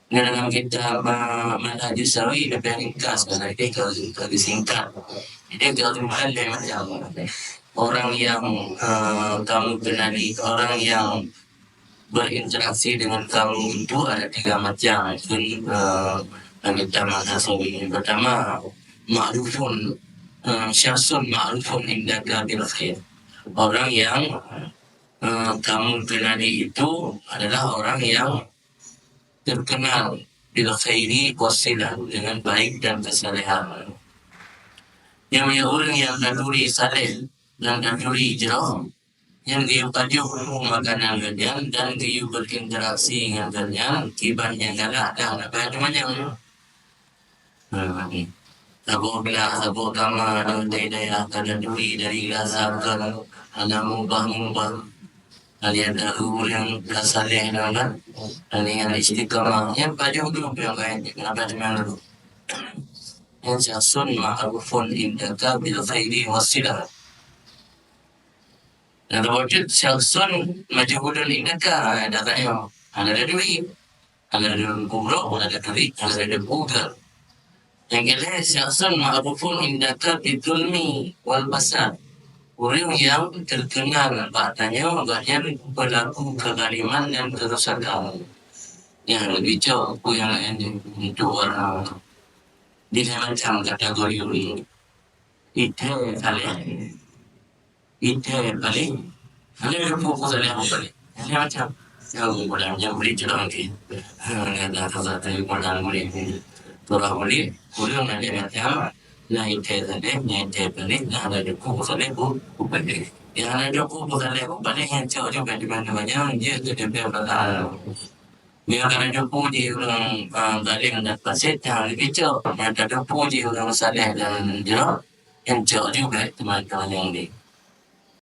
Nah, dalam kita Manhajus Sawi lebih ringkas, jadi kalau disingkat. Jadi kalau muallim macam orang yang kamu kenali, orang yang berinteraksi dengan kamu itu ada tiga macam. Itu yang kita Manhajus. Pertama, ma'rufun syasun ma'rufun indaka bil khair. Orang yang kamu kenali itu adalah orang yang terkenal bil khairi wasilah dengan baik dan kesalehan. Yang orang yang naluri saleh dan naluri hijrah yang dia pajuk makanan kalian dan dia berinteraksi dengan kalian kibarnya galah dah apa cuma yang Abu kama daidaya kana duri dari rasakan ada mubah kalian dahulu yang saleh kan dan yang istiqamah yang pajuk dulu yang lain kenapa cuma dulu yang syasun ma'rufun indaka bil khairi wasilah. Nah, wujud syasun majhulun indaka datanya ada duit, ada kubro, ada duit, ada bugar. Yang kedua syasun ma'rufun indaka bidulmi wal basar. Orang yang terkenal katanya bagian berlaku kezaliman dan kerusakan. Yang lebih jauh yang lain itu orang di macam kategori ini. Itu kalian. Itu paling ada fokus ada apa paling ini macam yang beli jalan ke ada kata tadi modal beli orang beli orang nanti macam lain tadi yang paling ada fokus ada paling yang ada fokus ada paling yang jauh juga di mana-mana dia tu dia berada dia akan ada puji orang balik dan pasir yang lebih jauh ada puji orang saleh dan jauh yang jauh juga teman-teman yang ni